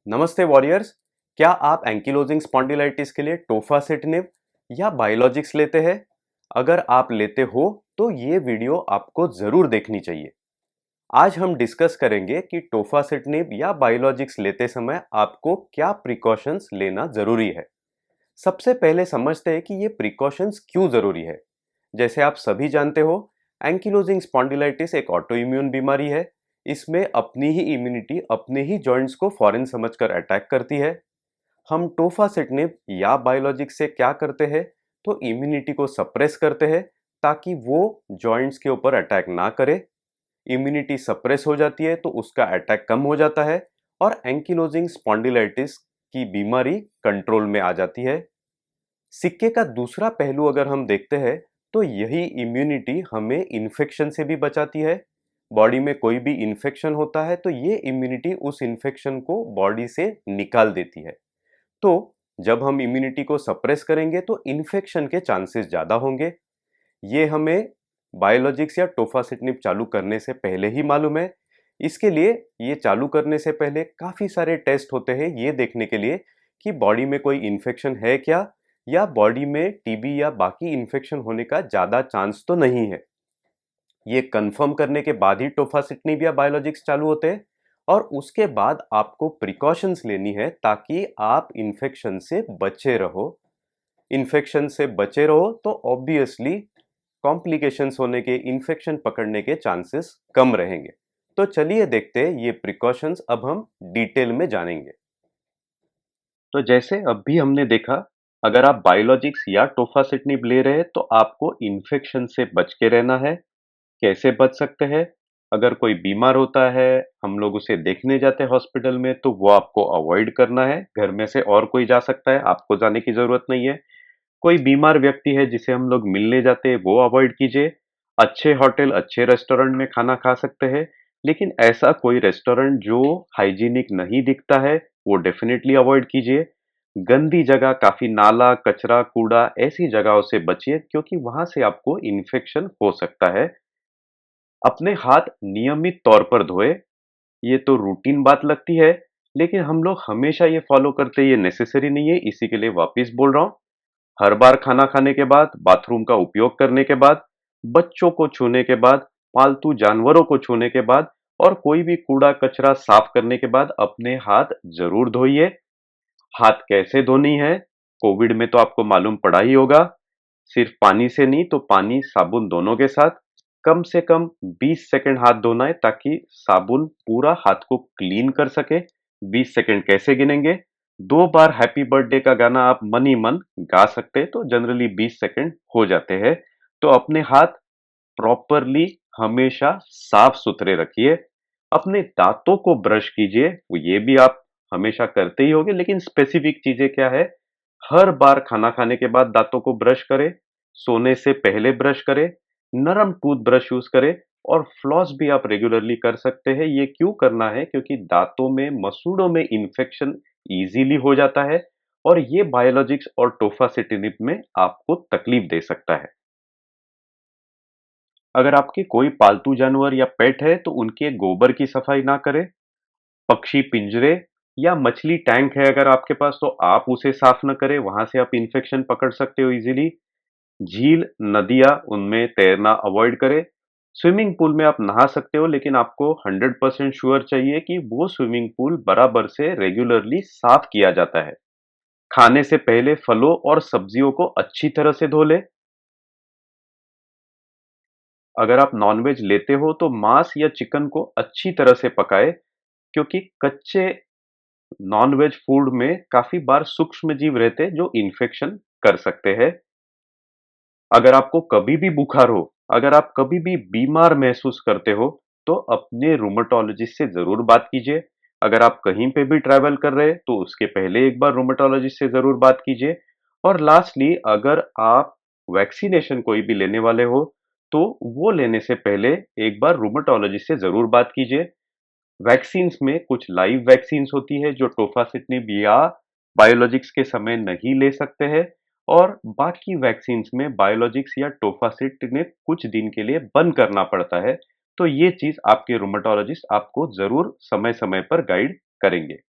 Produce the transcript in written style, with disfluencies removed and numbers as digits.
नमस्ते वॉरियर्स। क्या आप एंकिलोजिंग स्पॉन्डिलाइटिस के लिए टोफासिटिनिब या बायोलॉजिक्स लेते हैं? अगर आप लेते हो तो ये वीडियो आपको जरूर देखनी चाहिए। आज हम डिस्कस करेंगे कि टोफासिटिनिब या बायोलॉजिक्स लेते समय आपको क्या प्रिकॉशंस लेना जरूरी है। सबसे पहले समझते हैं कि ये प्रिकॉशंस क्यों जरूरी है। जैसे आप सभी जानते हो, एंकिलोजिंग स्पॉन्डिलाइटिस एक ऑटोइम्यून बीमारी है। इसमें अपनी ही इम्यूनिटी अपने ही जॉइंट्स को फॉरेन समझकर अटैक करती है। हम टोफासिटिनिब या बायोलॉजिक से क्या करते हैं, तो इम्यूनिटी को सप्रेस करते हैं ताकि वो जॉइंट्स के ऊपर अटैक ना करे। इम्यूनिटी सप्रेस हो जाती है तो उसका अटैक कम हो जाता है और एंकिलोजिंग स्पॉन्डिलाइटिस की बीमारी कंट्रोल में आ जाती है। सिक्के का दूसरा पहलू अगर हम देखते हैं तो यही इम्यूनिटी हमें इन्फेक्शन से भी बचाती है। बॉडी में कोई भी इन्फेक्शन होता है तो ये इम्यूनिटी उस इन्फेक्शन को बॉडी से निकाल देती है। तो जब हम इम्यूनिटी को सप्रेस करेंगे तो इन्फेक्शन के चांसेस ज्यादा होंगे। ये हमें बायोलॉजिक्स या टोफासिटिनिब चालू करने से पहले ही मालूम है। इसके लिए ये चालू करने से पहले काफी सारे टेस्ट होते हैं ये देखने के लिए कि बॉडी में कोई इन्फेक्शन है क्या, या बॉडी में टीबी या बाकी इन्फेक्शन होने का ज्यादा चांस तो नहीं है। ये कंफर्म करने के बाद ही टोफासिटिनिब या बायोलॉजिक्स चालू होते हैं और उसके बाद आपको प्रिकॉशंस लेनी है ताकि आप इन्फेक्शन से बचे रहो। इन्फेक्शन से बचे रहो तो ऑब्वियसली कॉम्प्लिकेशंस होने के, इन्फेक्शन पकड़ने के चांसेस कम रहेंगे। तो चलिए देखते हैं ये प्रिकॉशंस अब हम डिटेल में जानेंगे। तो जैसे अभी हमने देखा, अगर आप बायोलॉजिक्स या टोफासिटिनिब ले रहे हैं तो आपको इन्फेक्शन से बच के रहना है। कैसे बच सकते हैं? अगर कोई बीमार होता है, हम लोग उसे देखने जाते हैं हॉस्पिटल में, तो वो आपको अवॉइड करना है। घर में से और कोई जा सकता है, आपको जाने की जरूरत नहीं है। कोई बीमार व्यक्ति है जिसे हम लोग मिलने जाते हैं, वो अवॉइड कीजिए। अच्छे होटल, अच्छे रेस्टोरेंट में खाना खा सकते हैं, लेकिन ऐसा कोई रेस्टोरेंट जो हाइजीनिक नहीं दिखता है वो डेफिनेटली अवॉइड कीजिए। गंदी जगह, काफी नाला, कचरा, कूड़ा, ऐसी जगहों से बचिए क्योंकि वहां से आपको इन्फेक्शन हो सकता है। अपने हाथ नियमित तौर पर धोए। ये तो रूटीन बात लगती है, लेकिन हम लोग हमेशा ये फॉलो करते, ये नेसेसरी नहीं है, इसी के लिए वापस बोल रहा हूं। हर बार खाना खाने के बाद, बाथरूम का उपयोग करने के बाद, बच्चों को छूने के बाद, पालतू जानवरों को छूने के बाद और कोई भी कूड़ा कचरा साफ करने के बाद अपने हाथ जरूर धोइए। हाथ कैसे धोनी है? कोविड में तो आपको मालूम पड़ा ही होगा। सिर्फ पानी से नहीं, तो पानी साबुन दोनों के साथ कम से कम 20 सेकंड हाथ धोना है ताकि साबुन पूरा हाथ को क्लीन कर सके। 20 सेकंड कैसे गिनेंगे? 2 बार हैप्पी बर्थडे का गाना आप मन ही मन गा सकते हैं तो जनरली 20 सेकंड हो जाते हैं। तो अपने हाथ प्रॉपरली हमेशा साफ सुथरे रखिए। अपने दांतों को ब्रश कीजिए, वो ये भी आप हमेशा करते ही होंगे, लेकिन स्पेसिफिक चीजें क्या है? हर बार खाना खाने के बाद दांतों को ब्रश करें, सोने से पहले ब्रश करें, नरम टूथब्रश यूज करें और फ्लॉस भी आप रेगुलरली कर सकते हैं। ये क्यों करना है? क्योंकि दांतों में, मसूड़ों में इन्फेक्शन इजीली हो जाता है और ये बायोलॉजिक्स और टोफासिटिनिब में आपको तकलीफ दे सकता है। अगर आपके कोई पालतू जानवर या पेट है तो उनके गोबर की सफाई ना करें। पक्षी पिंजरे या मछली टैंक है अगर आपके पास, तो आप उसे साफ न करें, वहां से आप इन्फेक्शन पकड़ सकते हो इजीली। झील, नदियां, उनमें तैरना अवॉइड करें। स्विमिंग पूल में आप नहा सकते हो, लेकिन आपको 100% श्योर चाहिए कि वो स्विमिंग पूल बराबर से रेगुलरली साफ किया जाता है। खाने से पहले फलों और सब्जियों को अच्छी तरह से धो लें। अगर आप नॉनवेज लेते हो तो मांस या चिकन को अच्छी तरह से पकाएं, क्योंकि कच्चे नॉन-वेज फूड में काफ़ी बार सूक्ष्म जीव रहते हैं जो इन्फेक्शन कर सकते हैं। अगर आपको कभी भी बुखार हो, अगर आप कभी भी बीमार महसूस करते हो, तो अपने रूमेटोलॉजिस्ट से ज़रूर बात कीजिए। अगर आप कहीं पे भी ट्रैवल कर रहे हैं, तो उसके पहले एक बार रूमेटोलॉजिस्ट से ज़रूर बात कीजिए। और लास्टली, अगर आप वैक्सीनेशन कोई भी लेने वाले हो, तो वो लेने से पहले एक बार रूमेटोलॉजिस्ट से ज़रूर बात कीजिए। वैक्सीन्स में कुछ लाइव वैक्सीन्स होती है जो टोफासिटिनिब या बायोलॉजिक्स के समय नहीं ले सकते हैं, और बाकी वैक्सीन्स में बायोलॉजिक्स या टोफासिटिनिब कुछ दिन के लिए बंद करना पड़ता है। तो ये चीज आपके रूमेटोलॉजिस्ट आपको जरूर समय समय पर गाइड करेंगे।